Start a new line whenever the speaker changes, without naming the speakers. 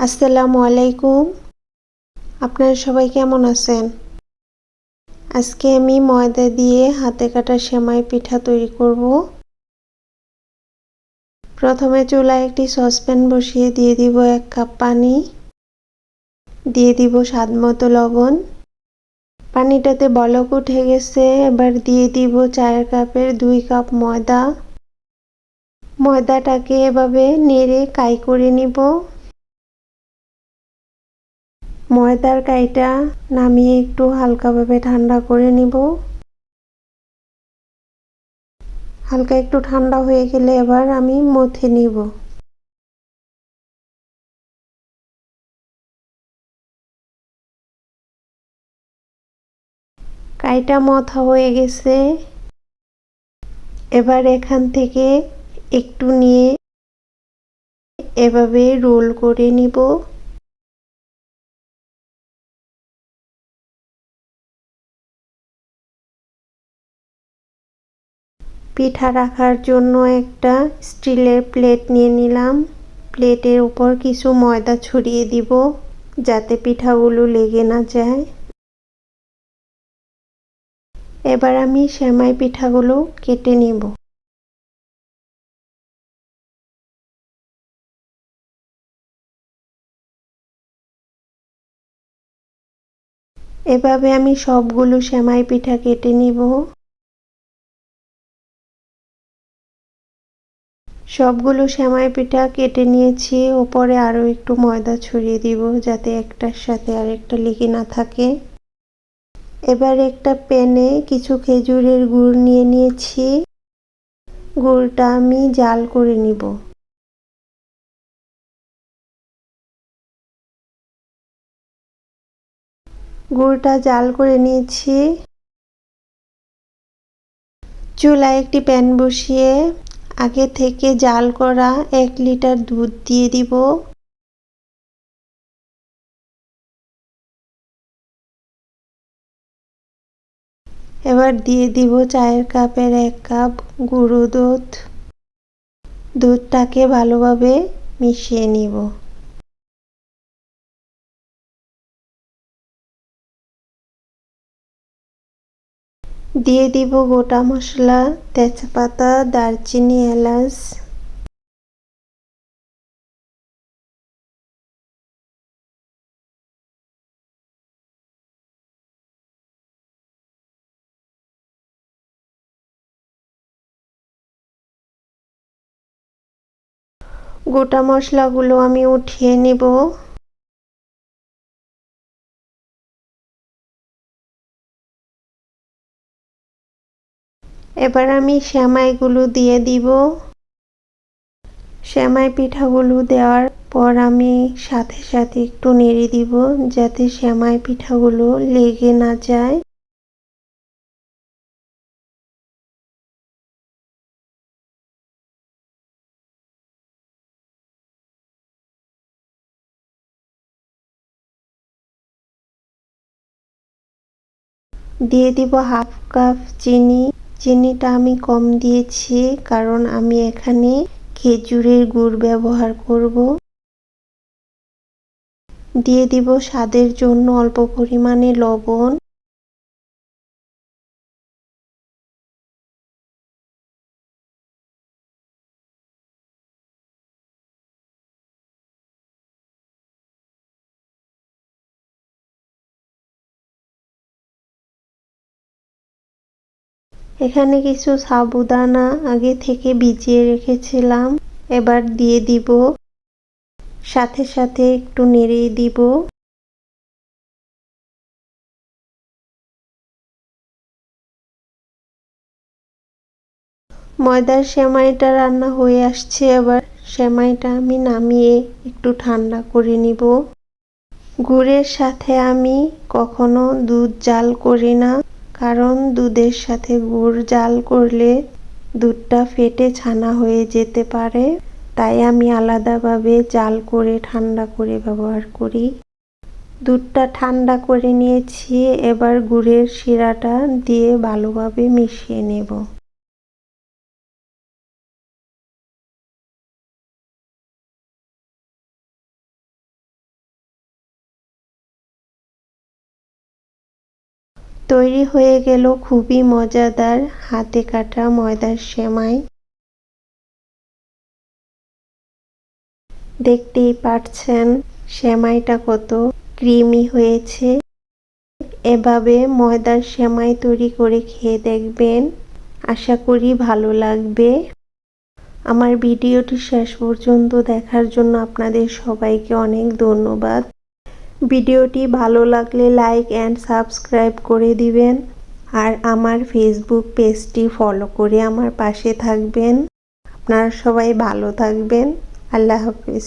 আসসালামু আলাইকুম। আপনারা সবাই কেমন আছেন? আজকে আমি ময়দা দিয়ে হাতে কাটা সেমাই পিঠা তৈরি করব। প্রথমে চুলায় একটি সসপ্যান বসিয়ে দিয়ে দিব 1 কাপ পানি, দিয়ে দিব স্বাদমতো লবণ। পানিটাতে বলক উঠে গেছে, এবার দিয়ে দিব চায়ের কাপের 2 কাপ ময়দা। ময়দাটাকে এভাবে নেড়ে কাই করে নিব। ময়দার কাইটা নামিয়ে একটু হালকাভাবে ঠান্ডা করে নিব। হালকা একটু ঠান্ডা হয়ে গেলে এবার আমি মথে নিব। কাইটা মথা হয়ে গেছে, এবার এখান থেকে একটু নিয়ে এভাবে রোল করে নিব। পিঠা রাখার জন্য একটা স্টিলের প্লেট নিয়ে নিলাম। প্লেটের উপর কিছু ময়দা ছড়িয়ে দিব যাতে পিঠাগুলো লেগে না যায়। এবার আমি সেমাই পিঠাগুলো কেটে নিব। এভাবে আমি সবগুলো সেমাই পিঠা কেটে নিব। সবগুলো সেমাই পিঠা কেটে নিয়েছি, উপরে আরও একটু ময়দা ছড়িয়ে দিব যাতে একটার সাথে আরেকটা লেগে না থাকে। এবার একটা প্যানে কিছু খেজুরের গুড় নিয়ে নিয়েছি। গুড়টা আমি জাল করে নিব। গুড়টা জাল করে নিয়েছি। চুলায় একটি প্যান বসিয়ে আগে থেকে জাল করা 1 লিটার দুধ দিয়ে দিব। এবার দিয়ে দিব চায়ের কাপের 1 কাপ গুঁড়ো দুধ। দুধটাকে ভালোভাবে মিশিয়ে নিব। দিয়ে দিব গোটা মশলা, তেজপাতা, দারচিনি, এলাচ। গোটা মশলাগুলো আমি উঠিয়ে নিব। এবার আমি সেমাইগুলো দিয়ে দিব। সেমাই পিঠাগুলো দেওয়ার পর আমি সাথে সাথে একটু নেড়ে দিব যাতে সেমাই পিঠাগুলো লেগে না যায়। দিয়ে দিব 1/2 কাপ চিনি। চিনিটা আমি কম দিয়েছি কারণ আমি এখানে খেজুরের গুড় ব্যবহার করব। দিয়ে দিব স্বাদের জন্য অল্প পরিমাণে লবণ। এখানে কিছু সাবুদানা আগে থেকে ভিজিয়ে রেখেছিলাম, এবার দিয়ে দিব। সাথে সাথে একটু নেড়ে দিব। ময়দার সেমাইটা রান্না হয়ে আসছে, এবার সেমাইটা আমি নামিয়ে একটু ঠান্ডা করে নিব। গুড়ের সাথে আমি কখনো দুধ জাল করি না, কারণ দুধের সাথে গুড় জাল করলে দুধটা ফেটে ছানা হয়ে যেতে পারে। তাই আমি আলাদাভাবে জাল করে ঠান্ডা করে ব্যবহার করি। দুধটা ঠান্ডা করে নিয়েছি, এবার গুড়ের শিরাটা দিয়ে ভালোভাবে মিশিয়ে নেব। তৈরি হয়ে গেল খুবই মজাদার হাতে কাটা ময়দার সেমাই। দেখতেই পাচ্ছেন সেমাইটা কত ক্রিমি হয়েছে। এভাবে ময়দার সেমাই তৈরি করে খেয়ে দেখবেন, আশা করি ভালো লাগবে। আমার ভিডিওটি শেষ পর্যন্ত দেখার জন্য আপনাদের সবাইকে অনেক ধন্যবাদ। ভিডিওটি ভালো লাগলে লাইক অ্যান্ড সাবস্ক্রাইব করে দিবেন আর আমার ফেসবুক পেজটি ফলো করে আমার পাশে থাকবেন। আপনারা সবাই ভালো থাকবেন। আল্লাহ হাফেজ।